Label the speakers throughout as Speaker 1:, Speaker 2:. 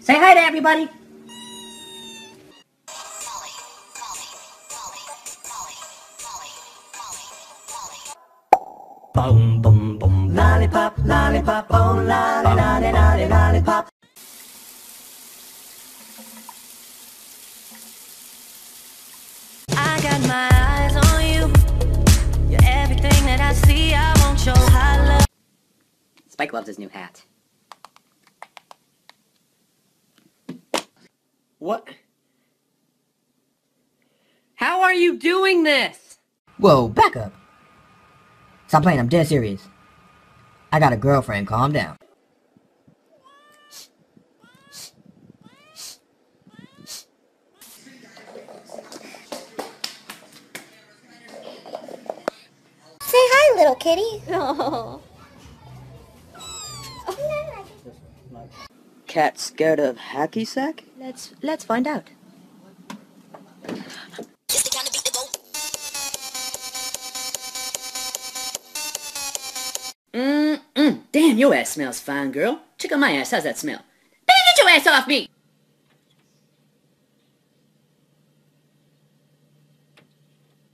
Speaker 1: Say hi to everybody. Boom, boom, boom. Lollipop, lollipop, oh, lolly, lolly, lolly, lollipop.
Speaker 2: I got my eyes on you. You're everything that I see. I want your high love.
Speaker 1: Spike loves his new hat.
Speaker 3: What? How are you doing this?
Speaker 1: Whoa, back up. Stop playing, I'm dead serious. I got a girlfriend, calm down.
Speaker 4: Say hi, little kitty.
Speaker 3: Cat scared of hacky sack?
Speaker 1: Let's find out.
Speaker 3: Damn, your ass smells fine, girl. Check out my ass. How's that smell? Better get your ass off me!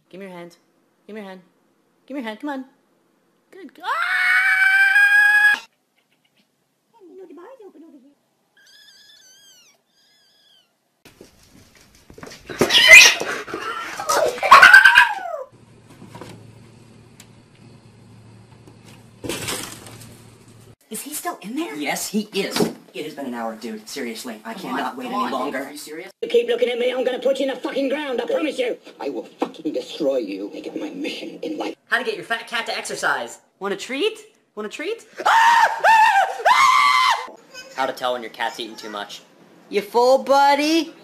Speaker 3: Give me your hand. Give me your hand. Give me your hand. Come on. Good. Ah!
Speaker 1: Is he still in there?
Speaker 3: Yes, he is.
Speaker 1: It has been an hour, dude. Seriously, I cannot wait any longer.
Speaker 3: Are you serious?
Speaker 5: You keep looking at me, I'm gonna put you in the fucking ground, I promise you. I will fucking destroy you. Make it my mission in life.
Speaker 3: How to get your fat cat to exercise. Want a treat? Want a treat? How to tell when your cat's eating too much. You full, buddy?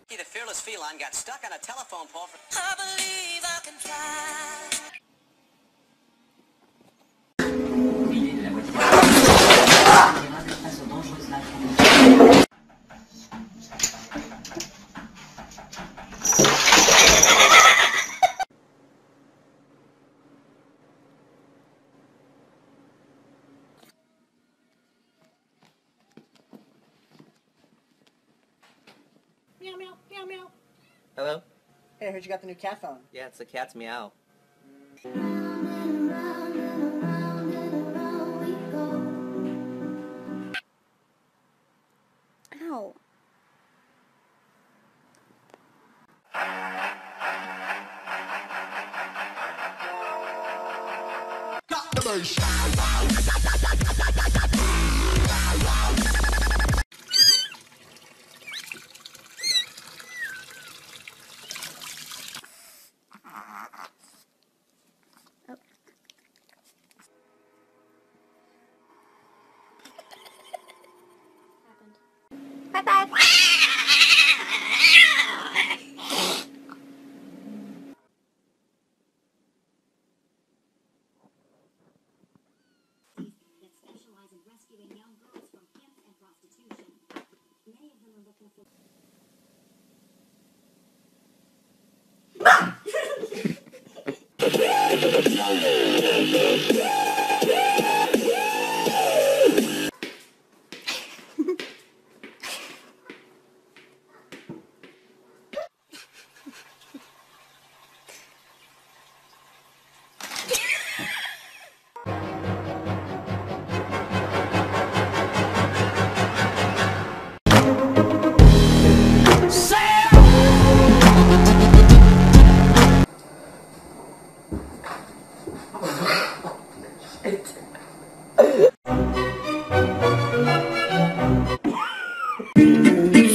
Speaker 6: The fearless feline got stuck on a telephone pole for...
Speaker 2: I believe I can fly.
Speaker 1: Meow, meow, meow, meow.
Speaker 6: Hello?
Speaker 1: Hey, I heard you got the new cat phone.
Speaker 6: Yeah, it's the cat's meow.
Speaker 4: Ow. Bye-bye.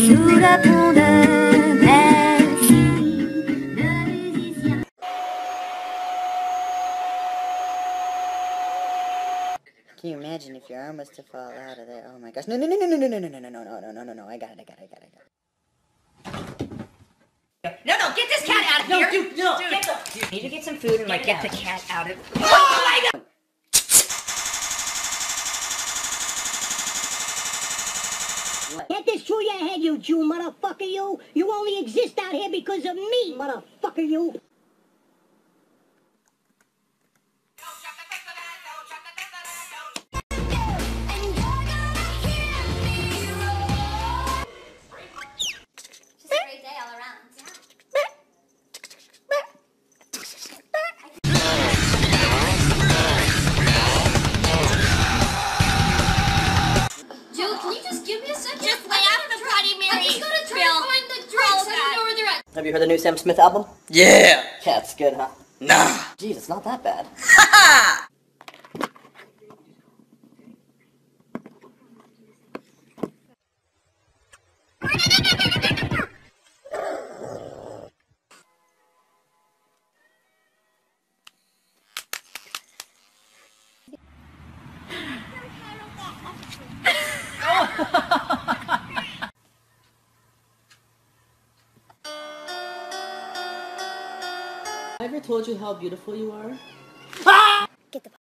Speaker 2: Sous la pont de Merci, le musicien.
Speaker 1: Can you imagine if your arm was to fall out of there? Oh my gosh. No, no, no, no, no, no, no, no, no, no, no, no, no, no, no. I got it.
Speaker 3: No, get this cat out of here! No, dude, no!
Speaker 1: Dude, need to get some food and, like, get the cat out of...
Speaker 3: Oh my god!
Speaker 5: Get this through your head, you Jew motherfucker, you! You only exist out here because of me, motherfucker, you!
Speaker 7: you heard the new Sam Smith album?
Speaker 6: Yeah.
Speaker 7: Yeah, it's good, huh?
Speaker 6: Nah.
Speaker 7: Jeez, it's not that bad.
Speaker 3: I ever told you how beautiful you are?
Speaker 4: Get the